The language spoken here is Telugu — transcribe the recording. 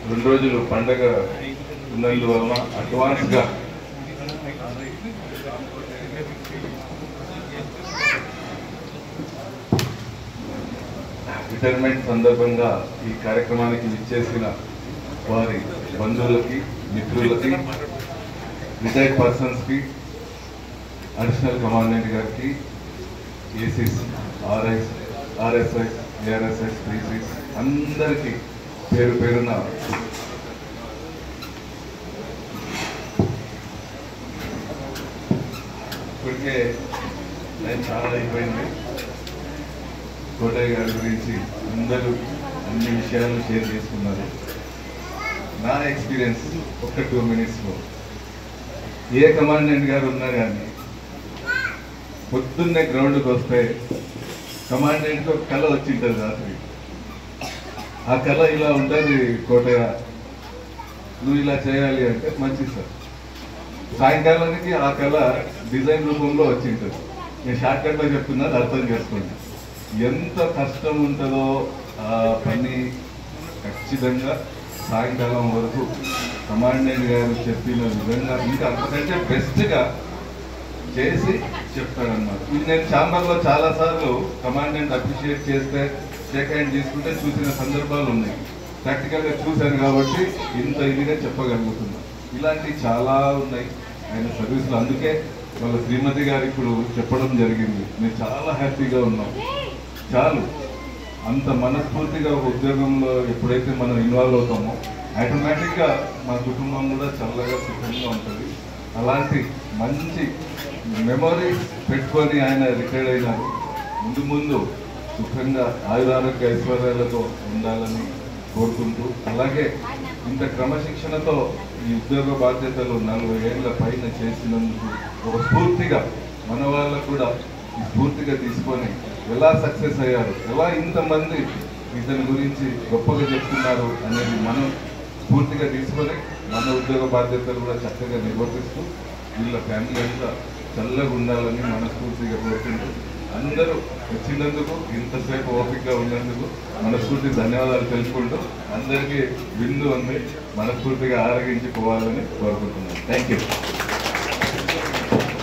2 రోజులు పండగ ఉన్నందువలన అడ్వాన్స్గా రిటైర్మెంట్ సందర్భంగా ఈ కార్యక్రమానికి విచ్చేసిన వారి బంధువులకి, మిత్రులకి, రిటైర్డ్ పర్సన్స్కి, అడిషనల్ కమాండెంట్ గారికి, ఏసీస్, ఆర్ఎస్ఐ, ఏఆర్ఎస్ఐ, పీసీస్ అందరికీ పేరు పేరున ఇప్పటికే నేను చాలా అయిపోయింది. కోటయ్య గారి గురించి అందరూ అన్ని విషయాలు షేర్ చేసుకున్నారు. నా ఎక్స్పీరియన్స్ ఒక 2 మినిట్స్లో, ఏ కమాండెంట్ గారు ఉన్నా కానీ పొద్దున్నే గ్రౌండ్కి వస్తే కమాండెంట్కి ఒక కళ వచ్చింటుంది రాత్రి. ఆ కళ ఇలా ఉంటుంది, కోటయ్య నువ్వు ఇలా చేయాలి అంటే మంచిది సార్. సాయంకాలానికి ఆ కళ డిజైన్ రూపంలో వచ్చింటుంది. నేను షార్ట్ కట్లో చెప్తున్నాను, అర్థం చేసుకోండి. ఎంత కష్టం ఉంటుందో ఆ పని ఖచ్చితంగా సాయంకాలం వరకు కమాండెంట్ గారు చెప్పిన విధంగా ఇంకా అంతకంటే బెస్ట్గా చేసి చెప్తాడన్నమాట. ఇది నేను ఛాంబర్లో చాలాసార్లు కమాండెంట్ అప్రిషియేట్ చేస్తే షేక్ హ్యాండ్ తీసుకుంటే చూసిన సందర్భాలు ఉన్నాయి. ప్రాక్టికల్గా చూశాను కాబట్టి ఇంత ఇదిగా చెప్పగలుగుతున్నాను. ఇలాంటివి చాలా ఉన్నాయి ఆయన సర్వీస్లో. అందుకే వాళ్ళ శ్రీమతి గారు ఇప్పుడు చెప్పడం జరిగింది, మేము చాలా హ్యాపీగా ఉన్నాం. చాలు, అంత మనస్ఫూర్తిగా ఒక ఉద్యోగంలో ఎప్పుడైతే మనం ఇన్వాల్వ్ అవుతామో ఆటోమేటిక్గా మా కుటుంబం కూడా చల్లగా సుఖంగా ఉంటుంది. అలాంటి మంచి మెమొరీస్ పెట్టుకొని ఆయన రిటైర్డ్ అయినారు. ముందు ముందు సుఖంగా ఆయురారోగ్య ఐశ్వర్యాలతో ఉండాలని కోరుకుంటూ, అలాగే ఇంత క్రమశిక్షణతో ఈ ఉద్యోగ బాధ్యతలు 40 ఏళ్ల పైన చేసినందుకు ఒక స్ఫూర్తిగా మన వాళ్ళకు కూడా ఈ స్ఫూర్తిగా తీసుకొని ఎలా సక్సెస్ అయ్యారు, ఎలా ఇంతమంది ఇతని గురించి గొప్పగా చెప్తున్నారు అనేది మనం స్ఫూర్తిగా తీసుకొని మన ఉద్యోగ బాధ్యతలు కూడా చక్కగా నిర్వర్తిస్తూ వీళ్ళ ఫ్యామిలీ అంతా చల్లగా ఉండాలని మనస్ఫూర్తిగా కోరుకుంటూ, అందరూ వచ్చినందుకు, ఇంతసేపు ఓపికగా ఉన్నందుకు మనస్ఫూర్తి ధన్యవాదాలు తెలుసుకుంటూ అందరికీ విందు ఉంది మనస్ఫూర్తిగా ఆరగించి పోవాలని కోరుకుంటున్నాను. Thank you.